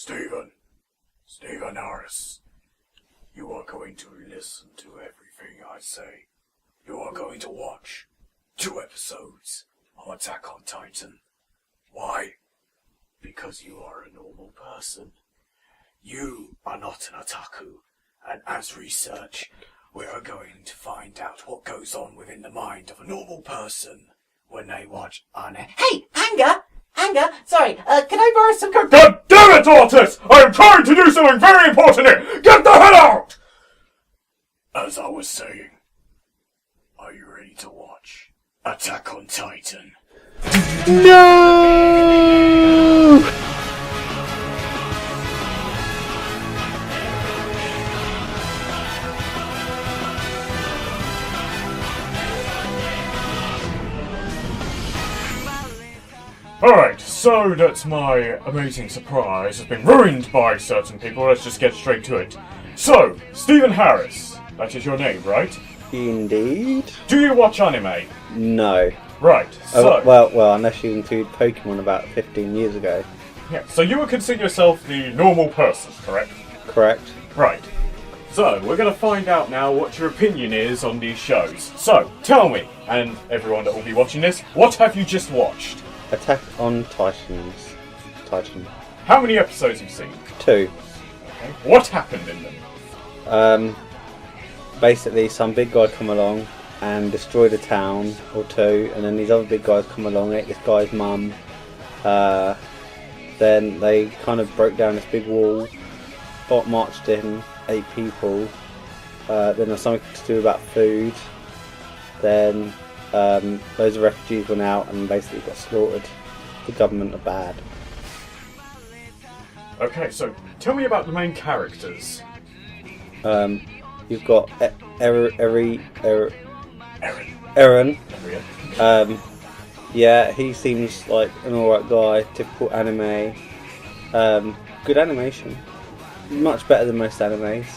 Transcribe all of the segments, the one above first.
Stephen Harris, you are going to listen to everything I say. You are going to watch 2 episodes of Attack on Titan. Why? Because you are a normal person. You are not an otaku, and as research, we are going to find out what goes on within the mind of a normal person when they watch anime. Hey, Anger, sorry, can I borrow some God damn it, Otis! I am trying to do something very important here! Get the hell out! As I was saying, are you ready to watch Attack on Titan? No! Alright, so that my amazing surprise has been ruined by certain people, let's just get straight to it. So, Stephen Harris, that is your name, right? Indeed. Do you watch anime? No. Right, so... Well, unless you include Pokemon about 15 years ago. Yeah, so you would consider yourself the normal person, correct? Correct. Right. So, we're going to find out now what your opinion is on these shows. So, tell me, and everyone that will be watching this, what have you just watched? Attack on Titans. Titan. How many episodes have you seen? 2. Okay. What happened in them? Basically, some big guy come along and destroyed a town or 2, and then these other big guys come along, ate this guy's mum. Then they kind of broke down this big wall, marched in 8 people. Then there's something to do about food. Then loads of refugees went out and basically got slaughtered. The government are bad. Okay, so tell me about the main characters. You've got Eren. Yeah, he seems like an alright guy. Typical anime. Good animation. Much better than most animes,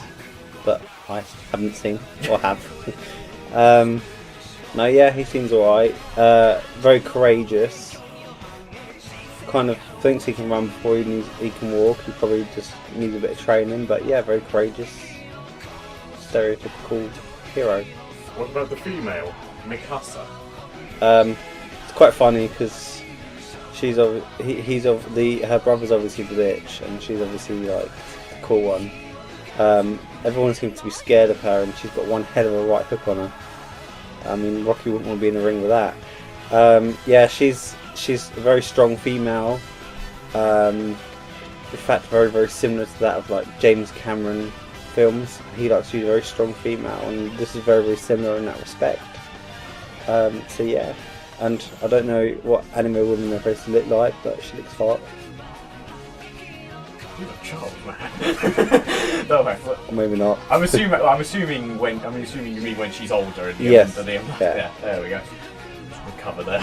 but I haven't seen or have. No, yeah, he seems alright. Very courageous. Kind of thinks he can run before he can walk. He probably just needs a bit of training, but yeah, very courageous. Stereotypical hero. What about the female, Mikasa? It's quite funny because her brother's obviously the bitch, and she's obviously like the cool one. Everyone seems to be scared of her, and she's got one hell of a right hook on her. I mean, Rocky wouldn't want to be in the ring with that. Yeah, she's a very strong female. In fact, very, very similar to that of like James Cameron films. He likes to use a very strong female, and this is very, very similar in that respect. So yeah, and I don't know what anime women are supposed to look like, but she looks hot. You're a child, man. No, man. Maybe not. I'm assuming you mean when she's older. At the Yes. End of the, Yeah. There we go. We'll cover there.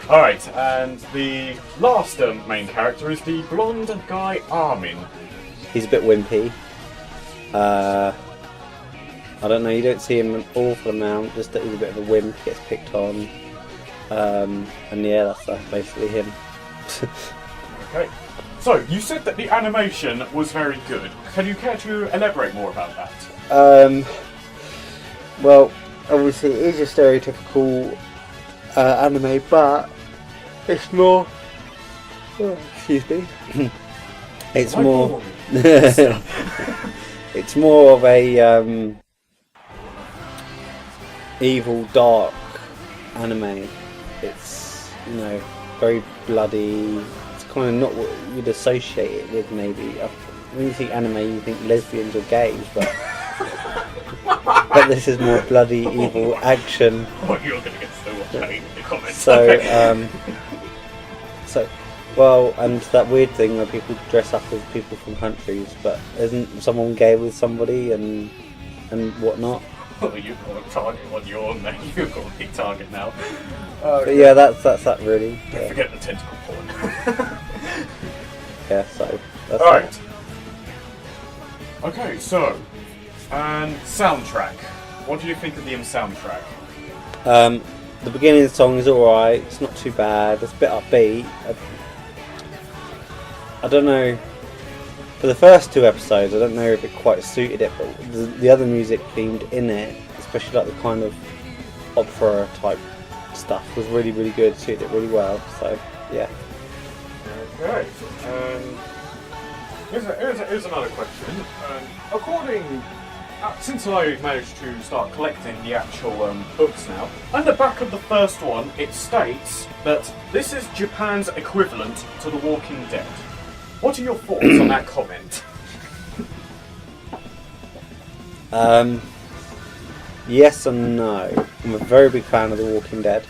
All right, and the last main character is the blonde guy Armin. He's a bit wimpy. I don't know. You don't see him an awful amount. Just that he's a bit of a wimp. Gets picked on. And yeah, that's basically him. Okay. So, you said that the animation was very good. Can you care to elaborate more about that? Well, obviously it is a stereotypical anime, but it's more... Oh, excuse me. It's more... It's more of a evil, dark anime. It's, very bloody. Kind of not what you'd associate it with, maybe. When you think anime, you think lesbians or gays, but this is more bloody, evil action. Oh, you're going to get so much hate in the comments. So, well, and that weird thing where people dress up as people from countries, but isn't someone gay with somebody and whatnot? Oh, you've got a target on your name. You've got a big target now. But yeah, that's that really. Don't Yeah. forget the tentacle porn. Yeah, so that's Alright. that. Okay, so, and soundtrack. What do you think of the soundtrack? The beginning of the song is alright. It's not too bad. It's a bit upbeat. I don't know. for the first 2 episodes, I don't know if it quite suited it, but the other music themed in it, especially like the kind of opera type stuff, was really, really good. Suited it really well. So yeah. Okay. Here's another question. Since I managed to start collecting the actual books now, on the back of the first one, it states that this is Japan's equivalent to The Walking Dead. What are your thoughts on that comment? Yes and no. I'm a very big fan of The Walking Dead.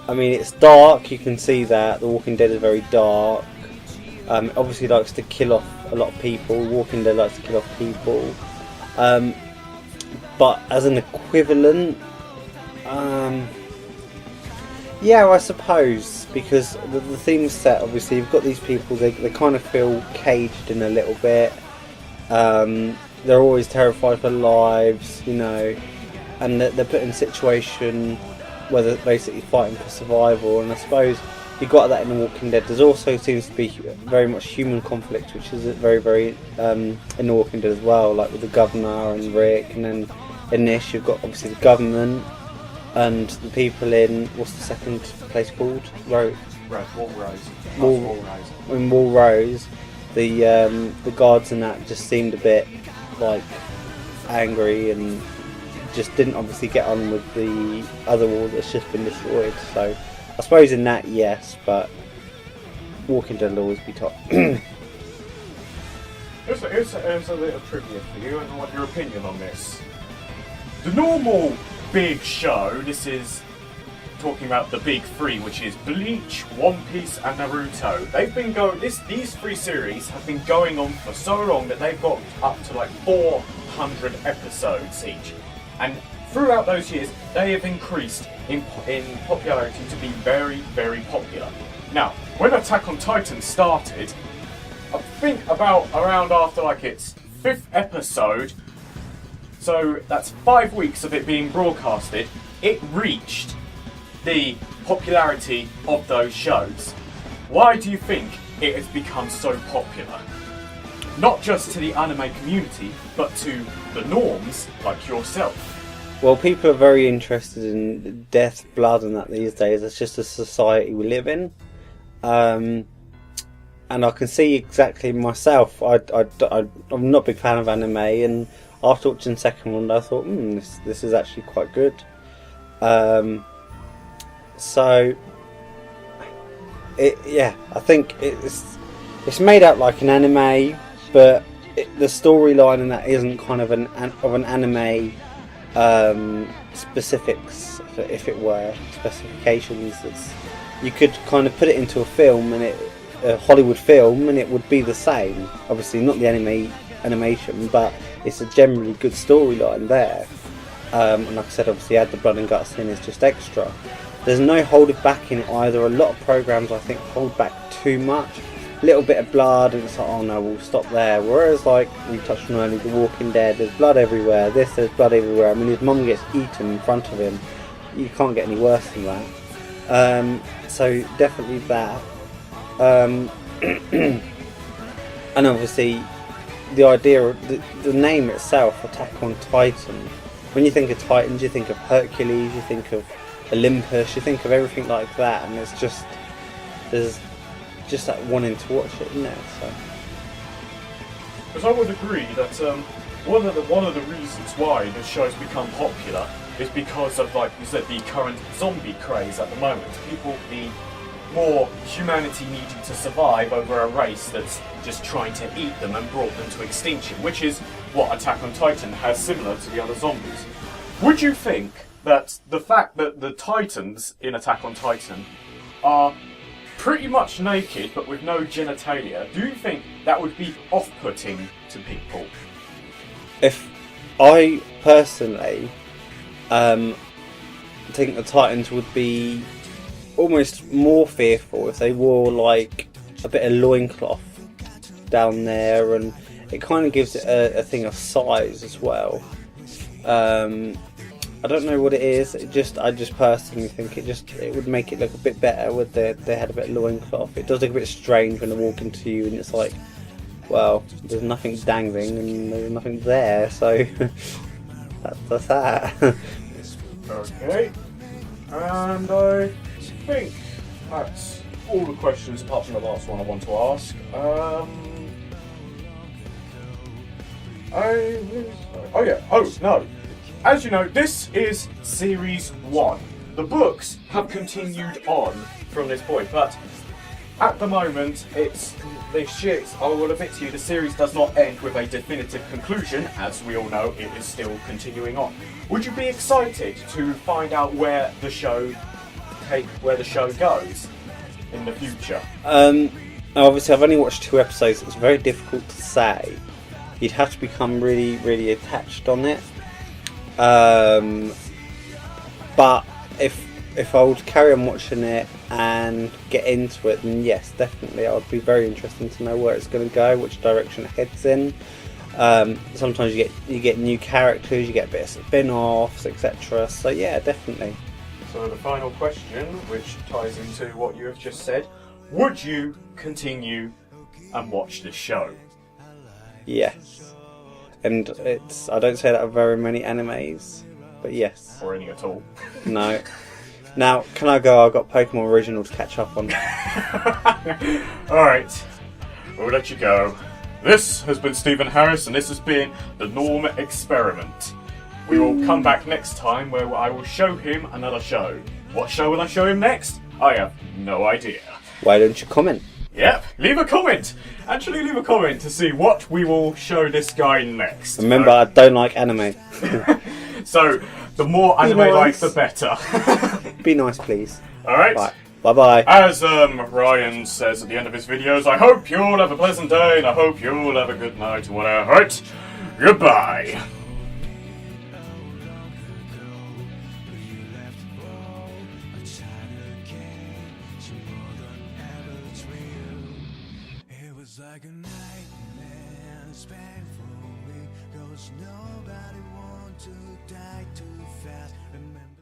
I mean, it's dark, you can see that. The Walking Dead is very dark. Obviously likes to kill off a lot of people. Walking Dead likes to kill off people. But as an equivalent, yeah, I suppose, because the theme set, obviously, you've got these people, they kind of feel caged in a little bit. They're always terrified for their lives, you know, and they're put in a situation where they're basically fighting for survival. And I suppose you got that in The Walking Dead. There also seems to be very much human conflict, which is very, very in The Walking Dead as well, like with the governor and Rick, and then in this you've got obviously the government and the people in, what's the second place called? Wallrose. In Wallrose, the guards and that just seemed a bit like angry and just didn't obviously get on with the other wall that's just been destroyed. So I suppose in that, yes, but Walking Dead will always be top. Here's a little trivia for you, and I want your opinion on this. The normal big show, this is talking about the big 3, which is Bleach, One Piece, and Naruto. They've been these 3 series have been going on for so long that they've got up to like 400 episodes each. And throughout those years, they have increased in popularity to be very, very popular. Now, when Attack on Titan started, I think around after like its 5th episode, so that's 5 weeks of it being broadcasted, it reached the popularity of those shows. Why do you think it has become so popular? Not just to the anime community, but to the norms like yourself. Well, people are very interested in death, blood, and that these days. It's just a society we live in, and I can see exactly myself. I'm not a big fan of anime, and after watching the second one, I thought, this is actually quite good. So, I think it's made out like an anime, but the storyline in that isn't kind of an anime. Specifics, if it were specifications, you could kind of put it into a film, and a Hollywood film, and it would be the same. Obviously not the animation, but it's a generally good storyline there. And like I said, obviously add the blood and guts in is just extra. There's no holding back in it either. A lot of programs I think hold back too much. Little bit of blood and it's like, oh no, we'll stop there. Whereas like we touched on earlier, The Walking Dead, there's blood everywhere. There's blood everywhere. I mean, his mum gets eaten in front of him. You can't get any worse than that. So definitely that. And obviously the idea of the name itself, Attack on Titan. When you think of Titans, you think of Hercules, you think of Olympus, you think of everything like that, and it's just there's just that wanting to watch it, isn't it? So. Because I would agree that one of the reasons why this show's become popular is because of, like you said, the current zombie craze at the moment. People, the more humanity needing to survive over a race that's just trying to eat them and brought them to extinction, which is what Attack on Titan has similar to the other zombies. Would you think that the fact that the Titans in Attack on Titan are pretty much naked but with no genitalia, do you think that would be off-putting to people? If I personally think the Titans would be almost more fearful if they wore like a bit of loincloth down there, and it kind of gives it a thing of size as well. I don't know what it is. I just personally think it would make it look a bit better with they had a bit of loincloth. It does look a bit strange when they walk into you and it's like, well, there's nothing dangling and there's nothing there, so that's that. Okay. And I think that's all the questions apart from the last one I want to ask. Oh no. As you know, this is Series 1. The books have continued on from this point, but at the moment, I will admit to you, the series does not end with a definitive conclusion. As we all know, it is still continuing on. Would you be excited to find out where the show goes in the future? Obviously, I've only watched 2 episodes. It's very difficult to say. You'd have to become really, really attached on it. But if I would carry on watching it and get into it, then yes, definitely, I would be very interested to know where it's going to go, which direction it heads in. Sometimes you get new characters, you get a bit of spin-offs, etc. So yeah, definitely. So the final question, which ties into what you have just said, would you continue and watch this show? Yes. And I don't say that of very many animes, but yes. Or any at all? No. Now, can I go? I've got Pokemon Original to catch up on. Alright, we'll let you go. This has been Stephen Harris, and this has been the Norm Experiment. We will come back next time where I will show him another show. What show will I show him next? I have no idea. Why don't you comment? Yep, leave a comment! Actually, leave a comment to see what we will show this guy next. Remember, I don't like anime. So, the more anime like, the better. Be nice, please. Alright? Right. Bye-bye. As Ryan says at the end of his videos, I hope you all have a pleasant day, and I hope you all have a good night, whatever. Alright? Goodbye. Like a nightmare, it's painful, 'cause nobody wants to die too fast. Remember